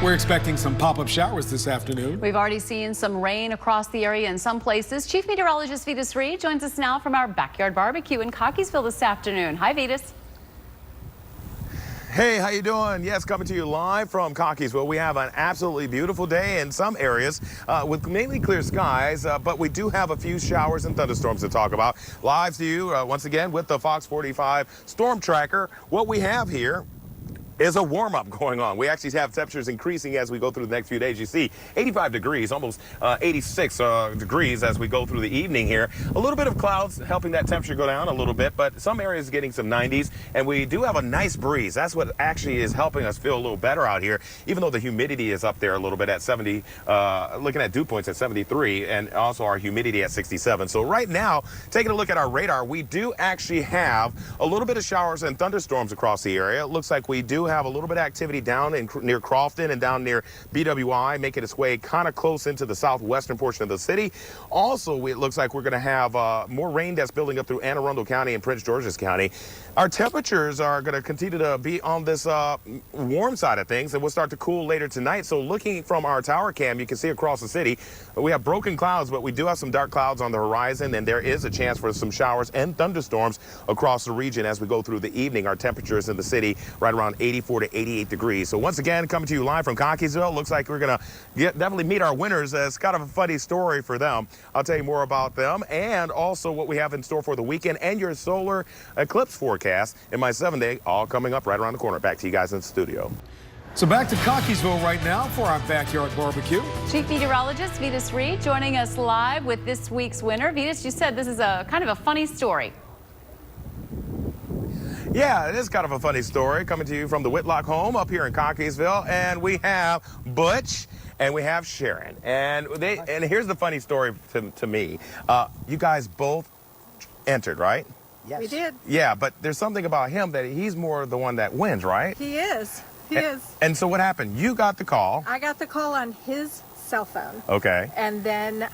We're expecting some pop-up showers this afternoon. We've already seen some rain across the area in some places. Chief Meteorologist Vetus Reed joins us now from our backyard barbecue in Cockeysville this afternoon. Hi, Vetus. Hey, how you doing? Yes, coming to you live from Cockeysville. We have an absolutely beautiful day in some areas with mainly clear skies, but we do have a few showers and thunderstorms to talk about. Live to you once again with the FOX45 Storm Tracker. What we have here is a warm-up going on. We actually have temperatures increasing as we go through the next few days. You see 85 degrees, almost 86 degrees as we go through the evening here. A little bit of clouds helping that temperature go down a little bit, but some areas getting some 90s, and we do have a nice breeze. That's what actually is helping us feel a little better out here, even though the humidity is up there a little bit at 70, looking at dew points at 73, and also our humidity at 67. So right now, taking a look at our radar, we do actually have a little bit of showers and thunderstorms across the area. It looks like we do have a little bit of activity down near Crofton and down near BWI, making its way kind of close into the southwestern portion of the city. Also, it looks like we're going to have more rain that's building up through Anne Arundel County and Prince George's County. Our temperatures are going to continue to be on this warm side of things, and we'll start to cool later tonight. So looking from our tower cam, you can see across the city, we have broken clouds, but we do have some dark clouds on the horizon, and there is a chance for some showers and thunderstorms across the region as we go through the evening. Our temperatures in the city right around 84 to 88 degrees. So once again, coming to you live from Cockeysville. Looks like we're going to definitely meet our winners. It's kind of a funny story for them. I'll tell you more about them and also what we have in store for the weekend and your solar eclipse forecast in my 7-day, all coming up right around the corner. Back to you guys in the studio. So back to Cockeysville right now for our backyard barbecue. Chief Meteorologist Vetus Reed joining us live with this week's winner. Vetus, you said this is a kind of a funny story. Yeah, it is kind of a funny story coming to you from the Whitlock home up here in Cockeysville. And we have Butch and we have Sharon. And here's the funny story to me. You guys both entered, right? Yes. We did. Yeah, but there's something about him that he's more the one that wins, right? He is. He is. And so what happened? You got the call. I got the call on his cell phone. Okay. And then,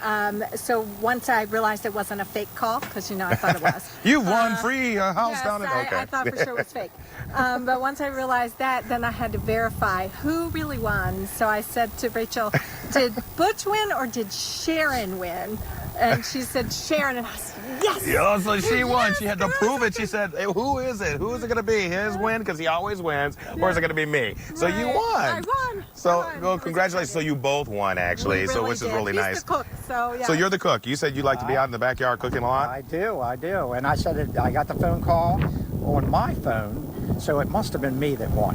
so once I realized it wasn't a fake call, because, you know, I thought it was. You won free house yes, down in... Okay. I thought for sure it was fake. But once I realized that, then I had to verify who really won. So I said to Rachel, did Butch win or did Sharon win? And she said Sharon, and I said, yes! Yeah, so she won. She had to prove it. She said, hey, who is it? Who is it going to be? His win, because he always wins, or is it going to be me? So you won. I won. So, well, congratulations. So you both won, actually, so which is really nice. He's the cook, so yeah. So you're the cook. You said you like to be out in the backyard cooking a lot? I do. And I said I got the phone call on my phone, so it must have been me that won.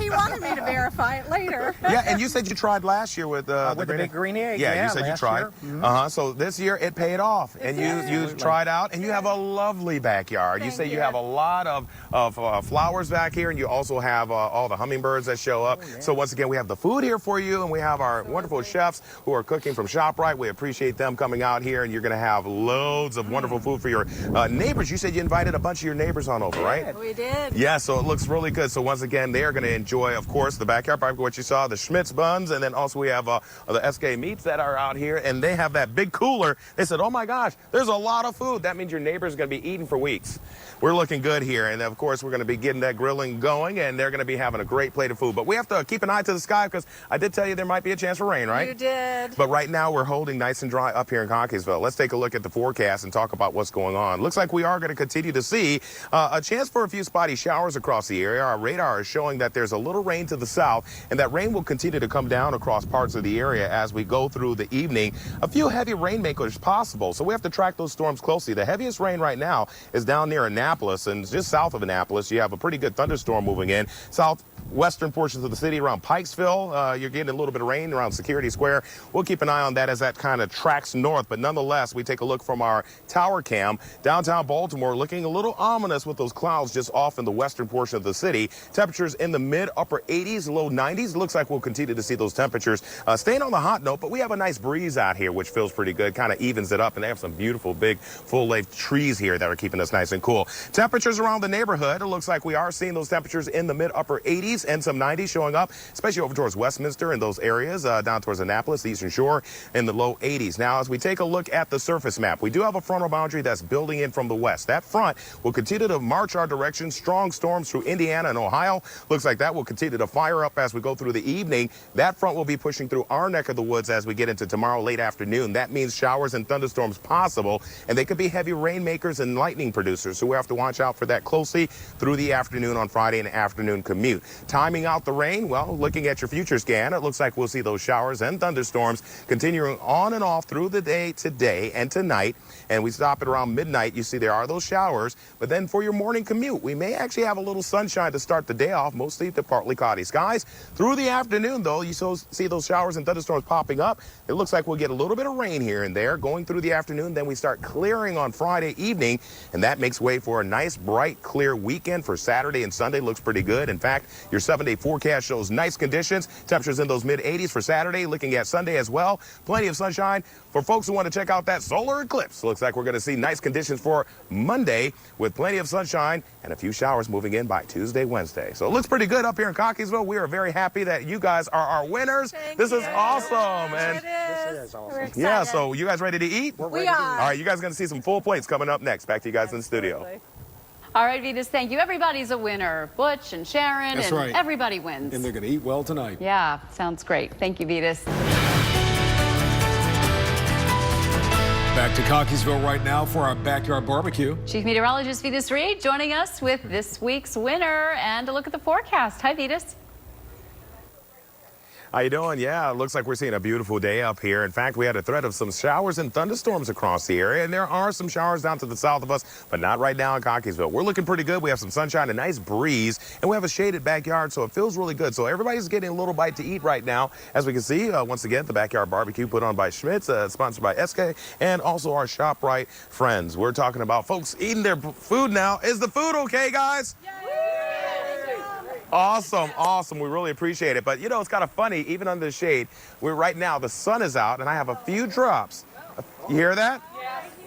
He wanted me to verify it later. Yeah, and you said you tried last year with the big green egg. Yeah, you said you tried. Year. So this year it paid off, and you tried out, and you have a lovely backyard. You say you have a lot of flowers back here, and you also have all the hummingbirds that show up. Oh, yeah. So once again, we have the food here for you, and we have our wonderful chefs who are cooking from ShopRite. We appreciate them coming out here, and you're going to have loads of wonderful food for your neighbors. You said you invited a bunch of your neighbors on over, right? We did. Yeah, so it looks really good. So once again, they are going to enjoy, of course, the backyard barbecue, what you saw, the Schmitz buns, and then also we have the SK meats that are out here, and they have that big cooler. They said, oh my gosh, there's a lot of food. That means your neighbor's going to be eating for weeks. We're looking good here, and of course, we're going to be getting that grilling going, and they're going to be having a great plate of food. But we have to keep an eye to the sky, because I did tell you there might be a chance for rain, right? You did. But right now, we're holding nice and dry up here in Cockeysville. Let's take a look at the forecast and talk about what's going on. Looks like we are going to continue to see a chance for a few spotty showers across the area. Our radar is showing that there's a little rain to the south, and that rain will continue to come down across parts of the area as we go through the evening. A few heavy rainmakers possible, so we have to track those storms closely. The heaviest rain right now is down near Annapolis, and just south of Annapolis, you have a pretty good thunderstorm moving in. Southwestern portions of the city around Pikesville, you're getting a little bit of rain around Security Square. We'll keep an eye on that as that kind of tracks north, but nonetheless, we take a look from our tower cam. Downtown Baltimore looking a little ominous with those clouds just off in the western portion of the city. Temperatures in the mid-upper 80s, low 90s. Looks like we'll continue to see those temperatures staying on the hot note, but we have a nice breeze out here, which feels pretty good, kind of evens it up, and they have some beautiful, big, full-length trees here that are keeping us nice and cool. Temperatures around the neighborhood, it looks like we are seeing those temperatures in the mid-upper 80s. 80s and some 90s showing up, especially over towards Westminster and those areas, down towards Annapolis, the Eastern Shore, in the low 80s. Now, as we take a look at the surface map, we do have a frontal boundary that's building in from the west. That front will continue to march our direction. Strong storms through Indiana and Ohio. Looks like that will continue to fire up as we go through the evening. That front will be pushing through our neck of the woods as we get into tomorrow late afternoon. That means showers and thunderstorms possible, and they could be heavy rainmakers and lightning producers. So we have to watch out for that closely through the afternoon on Friday and afternoon commute. Timing out the rain, well, looking at your future scan, it looks like we'll see those showers and thunderstorms continuing on and off through the day today and tonight. And we stop at around midnight. You see there are those showers, but then for your morning commute, we may actually have a little sunshine to start the day off, mostly to partly cloudy skies. Through the afternoon, though, you see those showers and thunderstorms popping up. It looks like we'll get a little bit of rain here and there going through the afternoon. Then we start clearing on Friday evening, and that makes way for a nice, bright, clear weekend for Saturday and Sunday. Looks pretty good. In fact, your 7-day forecast shows nice conditions. Temperatures in those mid-80s for Saturday, looking at Sunday as well. Plenty of sunshine for folks who want to check out that solar eclipse. Looks like we're going to see nice conditions for Monday with plenty of sunshine and a few showers moving in by Tuesday, Wednesday. So it looks pretty good up here in Cockeysville. We are very happy that you guys are our winners. This is awesome. And It is awesome. We're excited. yeah, so you guys ready to eat? We are. All right, you guys are going to see some full plates coming up next. Back to you guys in the studio. All right, Vitas, thank you. Everybody's a winner. Butch and Sharon, That's and right. everybody wins. And they're going to eat well tonight. Yeah, sounds great. Thank you, Vitas. Back to Cockeysville right now for our backyard barbecue. Chief Meteorologist Vitas Reed joining us with this week's winner and a look at the forecast. Hi, Vitas. How you doing? Yeah, it looks like we're seeing a beautiful day up here. In fact, we had a threat of some showers and thunderstorms across the area, and there are some showers down to the south of us, but not right now in Cockeysville. We're looking pretty good. We have some sunshine, a nice breeze, and we have a shaded backyard, so it feels really good. So everybody's getting a little bite to eat right now. As we can see, once again, the backyard barbecue put on by Schmitz, sponsored by SK, and also our ShopRite friends. We're talking about folks eating their food now. Is the food okay, guys? Awesome, awesome. We really appreciate it. But, you know, it's kind of funny, even under the shade, right now, the sun is out, and I have a few drops. You hear that?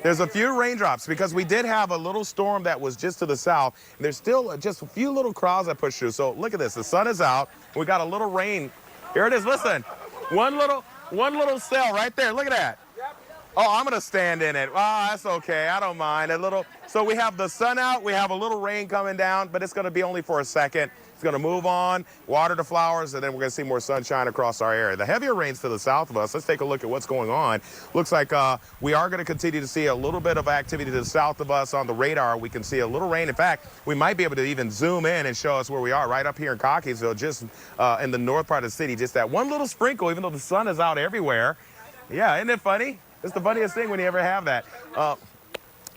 There's a few raindrops because we did have a little storm that was just to the south. And there's still just a few little clouds that push through. So look at this. The sun is out. We got a little rain. Here it is. Listen, one little cell right there. Look at that. Oh, I'm going to stand in it. Oh, that's okay. I don't mind. So we have the sun out. We have a little rain coming down, but it's going to be only for a second. It's going to move on, water the flowers, and then we're going to see more sunshine across our area. The heavier rains to the south of us. Let's take a look at what's going on. Looks like we are going to continue to see a little bit of activity to the south of us on the radar. We can see a little rain. In fact, we might be able to even zoom in and show us where we are right up here in Cockeysville, just in the north part of the city. Just that one little sprinkle, even though the sun is out everywhere. Yeah, isn't it funny? It's the funniest thing when you ever have that.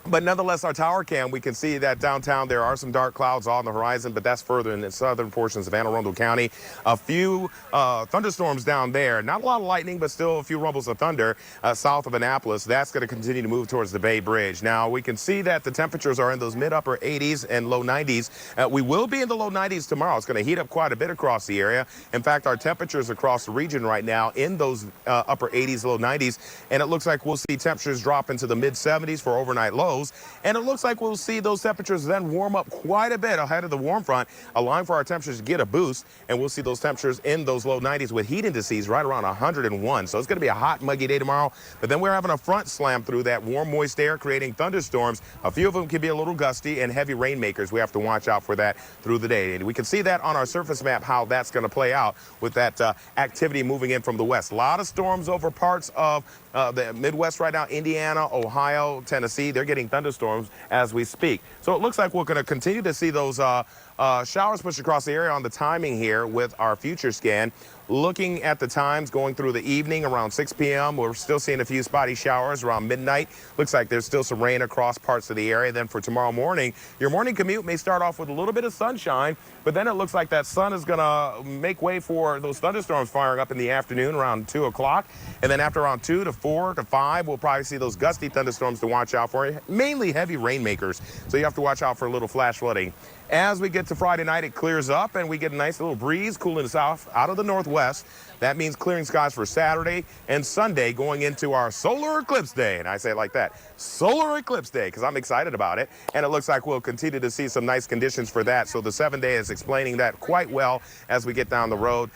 But nonetheless, our tower cam, we can see that downtown there are some dark clouds on the horizon, but that's further in the southern portions of Anne Arundel County. A few thunderstorms down there. Not a lot of lightning, but still a few rumbles of thunder south of Annapolis. That's going to continue to move towards the Bay Bridge. Now, we can see that the temperatures are in those mid-upper 80s and low 90s. We will be in the low 90s tomorrow. It's going to heat up quite a bit across the area. In fact, our temperatures across the region right now in those upper 80s, low 90s, and it looks like we'll see temperatures drop into the mid-70s for overnight lows. And it looks like we'll see those temperatures then warm up quite a bit ahead of the warm front, allowing for our temperatures to get a boost. And we'll see those temperatures in those low 90s with heat indices right around 101. So it's going to be a hot, muggy day tomorrow. But then we're having a front slam through that warm, moist air, creating thunderstorms. A few of them can be a little gusty and heavy rainmakers. We have to watch out for that through the day. And we can see that on our surface map, how that's going to play out with that activity moving in from the west. A lot of storms over parts of the Midwest right now, Indiana, Ohio, Tennessee. They're getting thunderstorms as we speak. So it looks like we're going to continue to see those showers push across the area on the timing here with our future scan. Looking at the times going through the evening around 6 p.m., we're still seeing a few spotty showers around midnight. Looks like there's still some rain across parts of the area. Then for tomorrow morning, your morning commute may start off with a little bit of sunshine, but then it looks like that sun is going to make way for those thunderstorms firing up in the afternoon around 2 o'clock. And then after around 2 to 4 to 5, we'll probably see those gusty thunderstorms to watch out for, mainly heavy rainmakers. So you have to watch out for a little flash flooding. As we get to Friday night, it clears up and we get a nice little breeze cooling us off out of the northwest. northwest. That means clearing skies for Saturday and Sunday going into our solar eclipse day. And I say it like that, solar eclipse day, because I'm excited about it. And it looks like we'll continue to see some nice conditions for that. So the 7-day is explaining that quite well as we get down the road,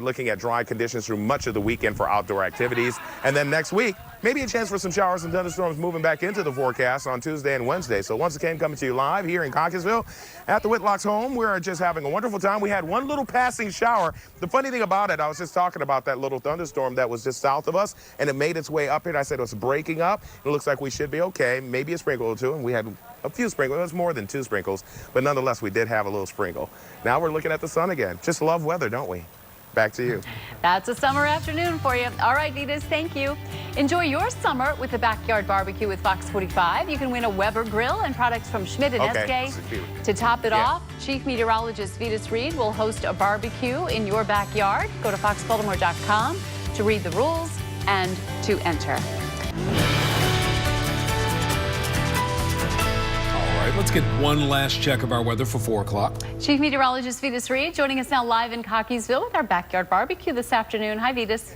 looking at dry conditions through much of the weekend for outdoor activities. And then next week, maybe a chance for some showers and thunderstorms moving back into the forecast on Tuesday and Wednesday. So once again, coming to you live here in Cockeysville at the Whitlock's home. We're just having a wonderful time. We had one little passing shower. The funny thing about it, I was just talking about that little thunderstorm that was just south of us, and it made its way up here. And I said it was breaking up. It looks like we should be okay. Maybe a sprinkle or two, and we had a few sprinkles. It was more than 2 sprinkles, but nonetheless, we did have a little sprinkle. Now we're looking at the sun again. Just love weather, don't we? Back to you. That's a summer afternoon for you. All right, Vitas, thank you. Enjoy your summer with the Backyard Barbecue with Fox 45. You can win a Weber grill and products from Schmidt and SK. To top it off, Chief Meteorologist Vitas Reed will host a barbecue in your backyard. Go to foxbaltimore.com to read the rules and to enter. All right, let's get one last check of our weather for 4 o'clock. Chief Meteorologist Vitas Reed joining us now live in Cockeysville with our Backyard Barbecue this afternoon. Hi, Vitas.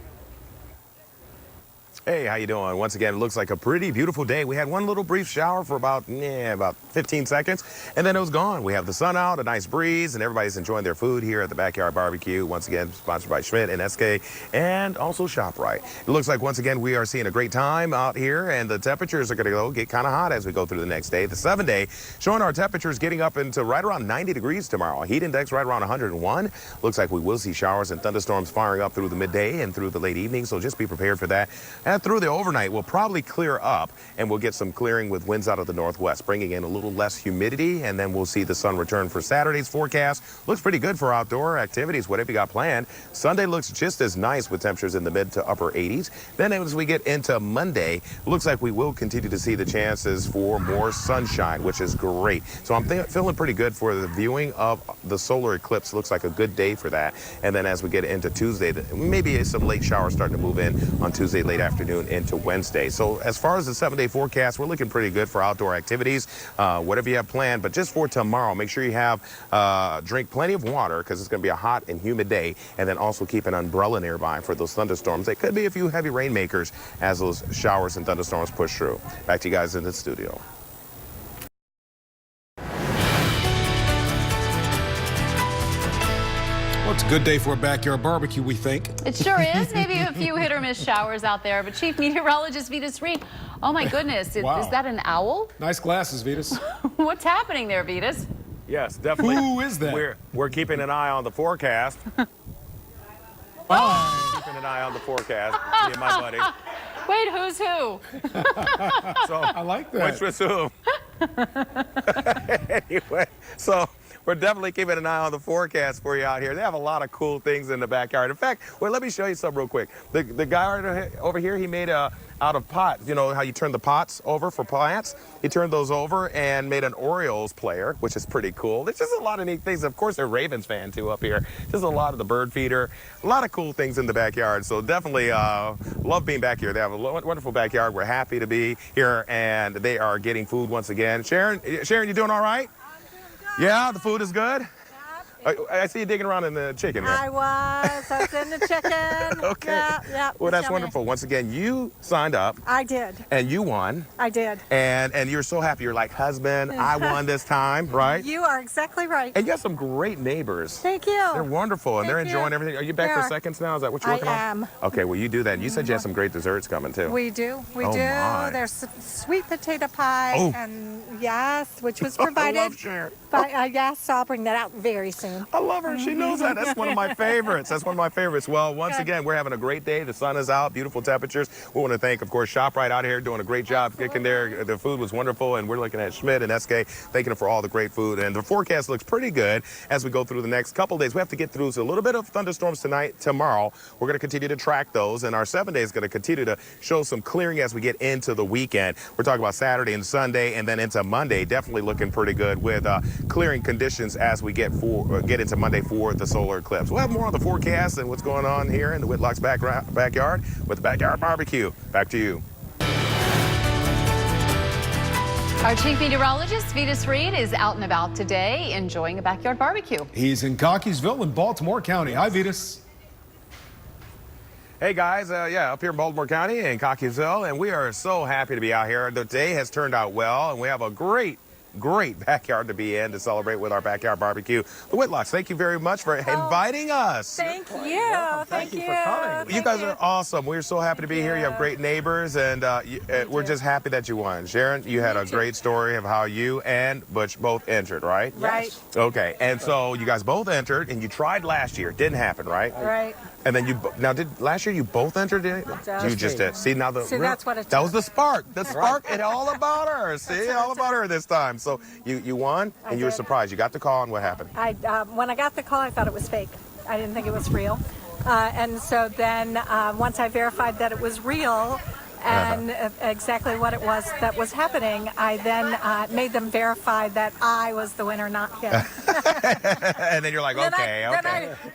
Hey, how you doing? Once again, it looks like a pretty beautiful day. We had one little brief shower for about 15 seconds, and then it was gone. We have the sun out, a nice breeze, and everybody's enjoying their food here at the Backyard Barbecue. Once again, sponsored by Schmidt and SK, and also ShopRite. It looks like, once again, we are seeing a great time out here, and the temperatures are going to get kind of hot as we go through the next day. The 7-day showing our temperatures getting up into right around 90 degrees tomorrow. Heat index right around 101. Looks like we will see showers and thunderstorms firing up through the midday and through the late evening, so just be prepared for that. And through the overnight, we'll probably clear up, and we'll get some clearing with winds out of the northwest, bringing in a little less humidity, and then we'll see the sun return for Saturday's forecast. Looks pretty good for outdoor activities, whatever you got planned. Sunday looks just as nice with temperatures in the mid to upper 80s. Then as we get into Monday, looks like we will continue to see the chances for more sunshine, which is great. So I'm feeling pretty good for the viewing of the solar eclipse. Looks like a good day for that. And then as we get into Tuesday, maybe some late showers starting to move in on Tuesday late afternoon into Wednesday. So as far as the 7-day forecast, we're looking pretty good for outdoor activities, whatever you have planned. But just for tomorrow, make sure you have drink plenty of water, because it's going to be a hot and humid day, and then also keep an umbrella nearby for those thunderstorms. There could be a few heavy rainmakers as those showers and thunderstorms push through. Back to you guys in the studio. Well, it's a good day for a backyard barbecue, we think. It sure is. Maybe a few hit or miss showers out there. But Chief Meteorologist Vitas Reed, oh my goodness, Wow. Is that an owl? Nice glasses, Vitas. What's happening there, Vitas? Yes, definitely. Who is that? We're keeping an eye on the forecast. Keeping an eye on the forecast. Me and my buddy. Wait, who's who? So I like that. which was who? Anyway, so we're definitely keeping an eye on the forecast for you out here. They have a lot of cool things in the backyard. In fact, well, let me show you something real quick. The guy over here, he made out of pots. You know how you turn the pots over for plants? He turned those over and made an Orioles player, which is pretty cool. There's just a lot of neat things. Of course, they're Ravens fan too up here. Just a lot of the bird feeder. A lot of cool things in the backyard. So definitely love being back here. They have a wonderful backyard. We're happy to be here, and they are getting food once again. Sharon, you doing all right? Yeah, the food is good? I see you digging around in the chicken. Right? I was in the chicken. Okay. Yeah, well, that's yummy. wonderful. Once again, you signed up. I did. And you won. I did. And you're so happy. You're like, husband, I won this time, right? You are exactly right. And you have some great neighbors. Thank you. They're wonderful, and they're Thank you. enjoying everything. Are you back They for are. seconds now? Is that what you're working on? I am. Okay, well, you do that. You said you had some great desserts coming, too. We do. We Oh, do. my. There's sweet potato pie, Oh. and yes, which was I provided. love Sharon. By, yes, so I'll bring that out very soon. I love her. She knows that. That's one of my favorites. That's one of my favorites. Well, once Good. again, we're having a great day. The sun is out, beautiful temperatures. We want to thank, of course, ShopRite out here doing a great job kicking there. The food was wonderful, and we're looking at Schmidt and SK, thanking them for all the great food. And the forecast looks pretty good as we go through the next couple days. We have to get through a little bit of thunderstorms tonight, tomorrow. We're going to continue to track those, and our 7 days is going to continue to show some clearing as we get into the weekend. We're talking about Saturday and Sunday, and then into Monday, definitely looking pretty good with clearing conditions as we get into Monday for the solar eclipse. We'll have more on the forecast and what's going on here in the Whitlock's backyard with the Backyard Barbecue. Back to you. Our Chief Meteorologist Vitas Reed is out and about today enjoying a backyard barbecue. He's in Cockeysville in Baltimore County. Hi, Vitas. Hey guys, up here in Baltimore County in Cockeysville, and we are so happy to be out here. The day has turned out well, and we have a great backyard to be in to celebrate with our backyard barbecue. The Whitlocks, thank you very much for inviting us. Thank you. Thank you for coming. You guys are awesome. We're so happy to be here. You have great neighbors, and we're just happy that you won. Sharon, you had a great story of how you and Butch both entered, right? Right. Okay, and so you guys both entered, and you tried last year. Didn't happen, right? Right. And then did last year you both entered it? You just did. See, now that's what it that was the spark. The spark, it's all about her. See, all about her this time. So you won, and you were surprised. You got the call, and what happened? When I got the call, I thought it was fake. I didn't think it was real. And so then once I verified that it was real and exactly what it was that was happening, I then made them verify that I was the winner, not him. And then you're like, okay.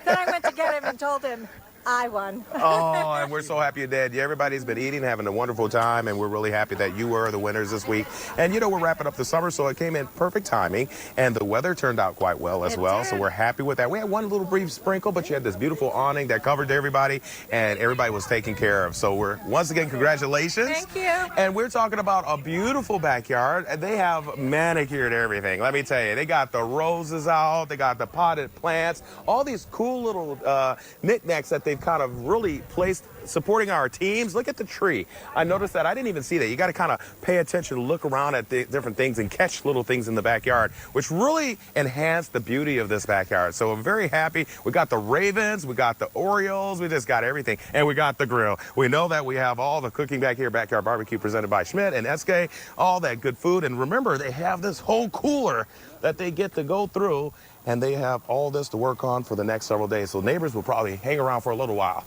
Then I went to get him and told him I won. Oh, and we're so happy you did. Everybody's been eating, having a wonderful time, and we're really happy that you were the winners this week. And, we're wrapping up the summer, so it came in perfect timing, and the weather turned out quite well as well, so we're happy with that. We had one little brief sprinkle, but you had this beautiful awning that covered everybody, and everybody was taken care of. So once again, congratulations. Thank you. And we're talking about a beautiful backyard, and they have manicured everything. Let me tell you, they got the roses out, they got the potted plants, all these cool little knickknacks that they've kind of really placed supporting our teams. Look at the tree. I noticed that. I didn't even see that. You got to kind of pay attention, look around at the different things and catch little things in the backyard, which really enhance the beauty of this backyard. So I'm very happy. We got the Ravens, we got the Orioles, we just got everything, and we got the grill. We know that we have all the cooking back here, Backyard Barbecue, presented by Schmidt and SK, all that good food. And remember, they have this whole cooler that they get to go through, and they have all this to work on for the next several days. So neighbors will probably hang around for a little while.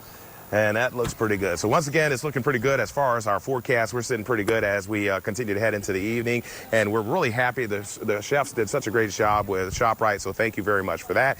And that looks pretty good. So once again, it's looking pretty good as far as our forecast. We're sitting pretty good as we continue to head into the evening. And we're really happy. The chefs did such a great job with ShopRite, so thank you very much for that.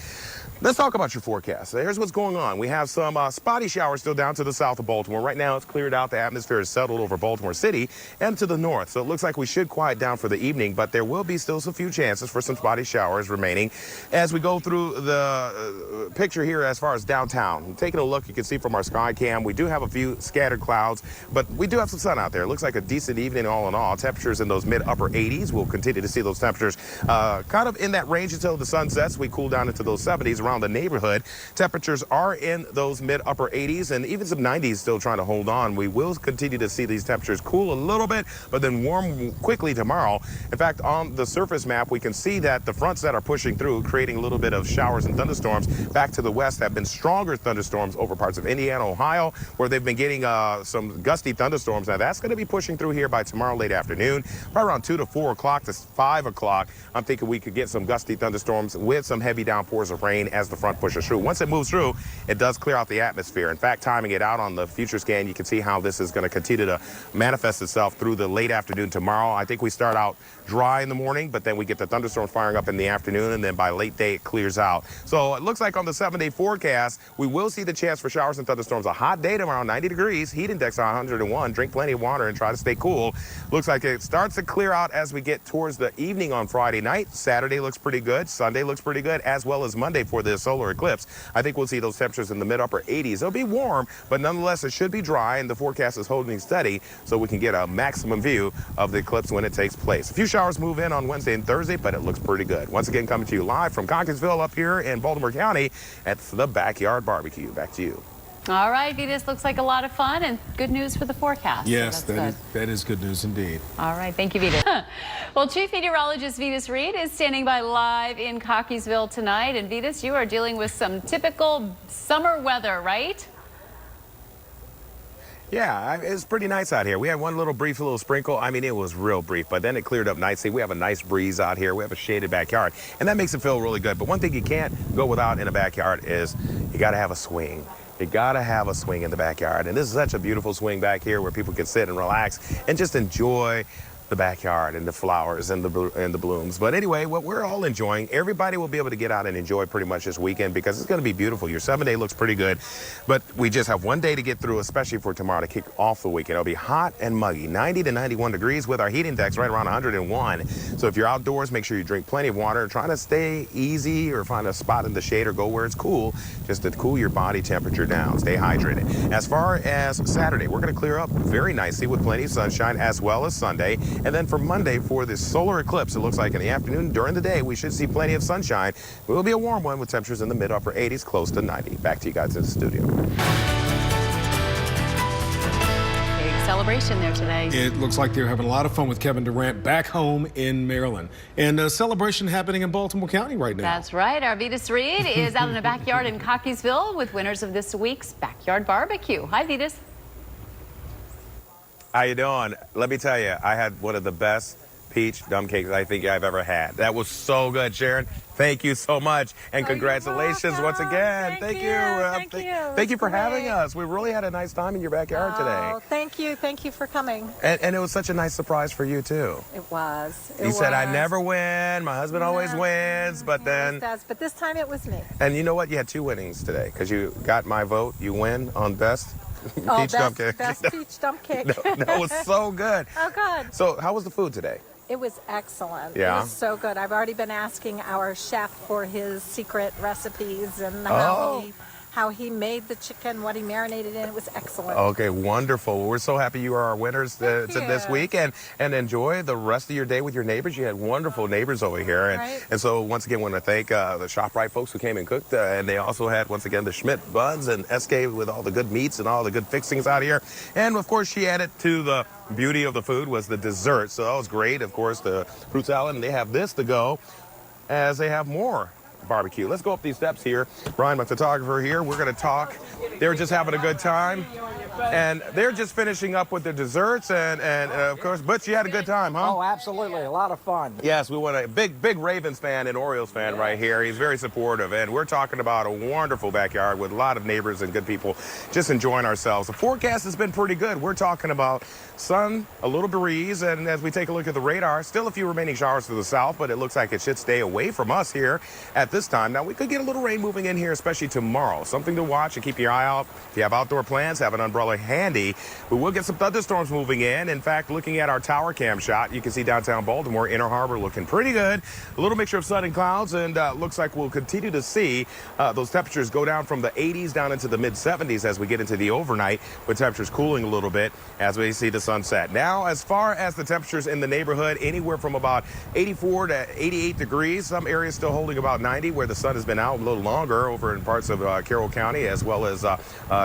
Let's talk about your forecast. So here's what's going on. We have some spotty showers still down to the south of Baltimore. Right now, it's cleared out. The atmosphere is settled over Baltimore City and to the north. So it looks like we should quiet down for the evening, but there will be still some few chances for some spotty showers remaining. As we go through the picture here as far as downtown, taking a look, you can see from our sky cam, we do have a few scattered clouds, but we do have some sun out there. It looks like a decent evening all in all. Temperatures in those mid-upper 80s. We'll continue to see those temperatures kind of in that range until the sun sets. We cool down into those 70s around the neighborhood. Temperatures are in those mid-upper 80s and even some 90s still trying to hold on. We will continue to see these temperatures cool a little bit, but then warm quickly tomorrow. In fact, on the surface map, we can see that the fronts that are pushing through, creating a little bit of showers and thunderstorms back to the west, have been stronger thunderstorms over parts of Indiana, Ohio, where they've been getting some gusty thunderstorms. Now, that's going to be pushing through here by tomorrow late afternoon, probably around 2 to 4 o'clock to 5 o'clock. I'm thinking we could get some gusty thunderstorms with some heavy downpours of rain as the front pushes through. Once it moves through, it does clear out the atmosphere. In fact, timing it out on the future scan, you can see how this is going to continue to manifest itself through the late afternoon tomorrow. I think we start out dry in the morning, but then we get the thunderstorms firing up in the afternoon, and then by late day, it clears out. So it looks like on the 7-day forecast, we will see the chance for showers and thunderstorms. A hot day tomorrow, 90 degrees, heat index 101. Drink plenty of water and try to stay cool. Looks like it starts to clear out as we get towards the evening on Friday night. Saturday looks pretty good. Sunday looks pretty good, as well as Monday for the solar eclipse. I think we'll see those temperatures in the mid-upper 80s. It'll be warm, but nonetheless, it should be dry, and the forecast is holding steady so we can get a maximum view of the eclipse when it takes place. A few showers move in on Wednesday and Thursday, but it looks pretty good. Once again, coming to you live from Cockeysville up here in Baltimore County at the Backyard Barbecue. Back to you. All right, Vitas, looks like a lot of fun and good news for the forecast. Yes, so that is good news indeed. All right, thank you, Vitas. Well, Chief Meteorologist Vitas Reed is standing by live in Cockeysville tonight. And Vitas, you are dealing with some typical summer weather, right? Yeah, it's pretty nice out here. We had one brief little sprinkle. I mean, it was real brief, but then it cleared up nicely. We have a nice breeze out here. We have a shaded backyard, and that makes it feel really good. But one thing you can't go without in a backyard is you got to have a swing. You gotta have a swing in the backyard. And this is such a beautiful swing back here where people can sit and relax and just enjoy the backyard and the flowers and the blooms. But anyway, what we're all enjoying, everybody will be able to get out and enjoy pretty much this weekend because it's going to be beautiful. Your 7-day looks pretty good, but we just have one day to get through, especially for tomorrow to kick off the weekend. It'll be hot and muggy, 90 to 91 degrees with our heat index right around 101. So if you're outdoors, make sure you drink plenty of water. Try to stay easy or find a spot in the shade or go where it's cool, just to cool your body temperature down. Stay hydrated. As far as Saturday, we're going to clear up very nicely with plenty of sunshine, as well as Sunday. And then for Monday, for this solar eclipse, it looks like in the afternoon, during the day, we should see plenty of sunshine. It will be a warm one with temperatures in the mid-upper 80s, close to 90. Back to you guys in the studio. Big celebration there today. It looks like they're having a lot of fun with Kevin Durant back home in Maryland. And a celebration happening in Baltimore County right now. That's right. Our Vetus Reed is out in a backyard in Cockeysville with winners of this week's Backyard Barbecue. Hi, Vetus. How you doing? Let me tell you, I had one of the best peach dump cakes I think I've ever had. That was so good, Sharon. Thank you so much, and congratulations once again. Thank you. Thank you for having us. We really had a nice time in your backyard today. Thank you for coming. And it was such a nice surprise for you too. It was. You said I never win. My husband always wins, but then. But this time it was me. And you know what? You had 2 winnings today because you got my vote. You win on best. Peach dump cake. Best peach dump cake. No, it was so good. Oh, good. So how was the food today? It was excellent. Yeah. It was so good. I've already been asking our chef for his secret recipes and how he made the chicken, what he marinated in. It was excellent. Okay, wonderful. We're so happy you are our winners this week, and enjoy the rest of your day with your neighbors. You had wonderful neighbors over here, and so once again, want to thank the ShopRite folks who came and cooked, and they also had once again the Schmidt buns and SK with all the good meats and all the good fixings out here, and of course she added to the beauty of the food was the dessert. So that was great. Of course, the fruit salad, and they have this to go as they have more barbecue. Let's go up these steps here. Brian, my photographer here, we're going to talk. They were just having a good time, and they're just finishing up with the desserts, and of course, Butch, you had a good time, huh? Oh, absolutely. A lot of fun. Yes, we want a big Ravens fan and Orioles fan right here. He's very supportive, and we're talking about a wonderful backyard with a lot of neighbors and good people just enjoying ourselves. The forecast has been pretty good. We're talking about sun, a little breeze, and as we take a look at the radar, still a few remaining showers to the south, but it looks like it should stay away from us here at this time. Now, we could get a little rain moving in here, especially tomorrow. Something to watch and keep your eye out. If you have outdoor plans, have an umbrella handy. We will get some thunderstorms moving in. In fact, looking at our tower cam shot, you can see downtown Baltimore, Inner Harbor looking pretty good. A little mixture of sun and clouds, and looks like we'll continue to see those temperatures go down from the 80s down into the mid-70s as we get into the overnight, with temperatures cooling a little bit as we see the sunset. Now, as far as the temperatures in the neighborhood, anywhere from about 84 to 88 degrees. Some areas still holding about 90, where the sun has been out a little longer over in parts of Carroll County, as well as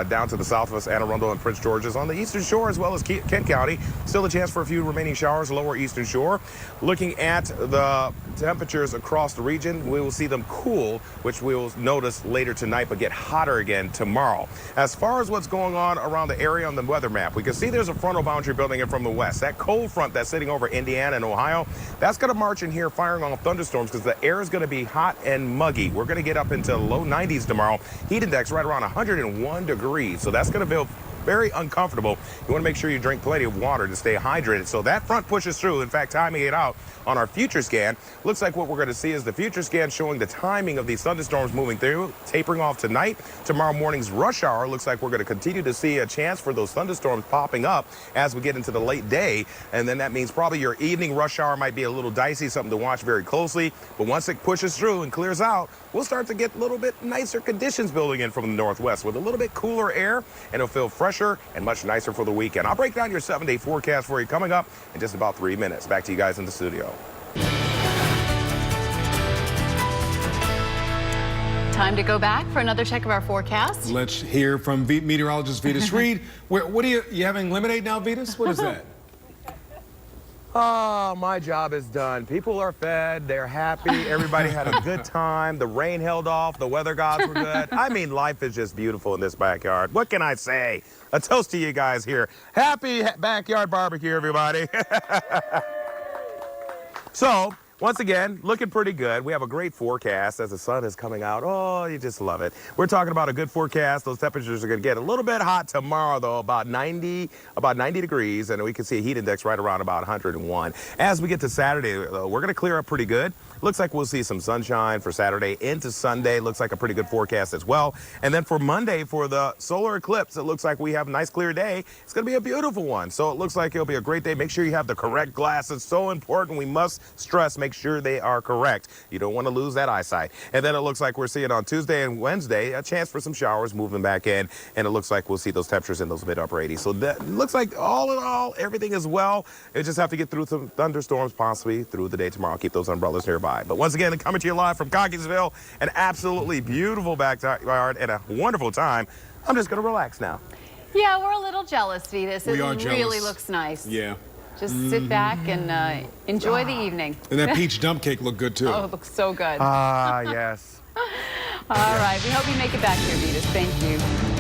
down to the south of us, Anne Arundel and Prince George's. On the eastern shore, as well as Kent County, still a chance for a few remaining showers, lower eastern shore. Looking at the temperatures across the region, we will see them cool, which we will notice later tonight, but get hotter again tomorrow. As far as what's going on around the area on the weather map, we can see there's a frontal boundary building in from the west. That cold front that's sitting over Indiana and Ohio, that's going to march in here firing off thunderstorms because the air is going to be hot and muggy. We're going to get up into low 90s tomorrow. Heat index right around 101 degrees. So that's going to feel very uncomfortable. You want to make sure you drink plenty of water to stay hydrated. So that front pushes through. In fact, timing it out on our future scan, looks like what we're going to see is the future scan showing the timing of these thunderstorms moving through, tapering off tonight. Tomorrow morning's rush hour looks like we're going to continue to see a chance for those thunderstorms popping up as we get into the late day. And then that means probably your evening rush hour might be a little dicey, something to watch very closely. But once it pushes through and clears out, we'll start to get a little bit nicer conditions building in from the northwest with a little bit cooler air, and it'll feel fresher and much nicer for the weekend. I'll break down your 7-day forecast for you coming up in just about 3 minutes. Back to you guys in the studio. Time to go back for another check of our forecast. Let's hear from meteorologist Vetus Reed. What are you having lemonade now, Vetus? What is that? Oh, my job is done. People are fed. They're happy. Everybody had a good time. The rain held off. The weather gods were good. I mean, life is just beautiful in this backyard. What can I say? A toast to you guys here. Happy backyard barbecue, everybody. So, once again, looking pretty good. We have a great forecast as the sun is coming out. Oh, you just love it. We're talking about a good forecast. Those temperatures are going to get a little bit hot tomorrow, though, about 90 degrees, and we can see a heat index right around about 101. As we get to Saturday, though, we're going to clear up pretty good. Looks like we'll see some sunshine for Saturday into Sunday. Looks like a pretty good forecast as well. And then for Monday, for the solar eclipse, it looks like we have a nice clear day. It's going to be a beautiful one. So it looks like it'll be a great day. Make sure you have the correct glasses. So important. We must stress, make sure they are correct. You don't want to lose that eyesight. And then it looks like we're seeing on Tuesday and Wednesday a chance for some showers moving back in. And it looks like we'll see those temperatures in those mid-upper 80s. So that looks like all in all, everything is well. You just have to get through some thunderstorms possibly through the day tomorrow. Keep those umbrellas nearby. But once again, coming to you live from Cockeysville, an absolutely beautiful backyard and a wonderful time. I'm just going to relax now. Yeah, we're a little jealous, Vetus. It We are jealous. really looks nice. Yeah. Just sit back and enjoy the evening. And that peach dump cake looked good, too. Oh, it looks so good. Ah, yes. All right. We hope you make it back here, Vetus. Thank you.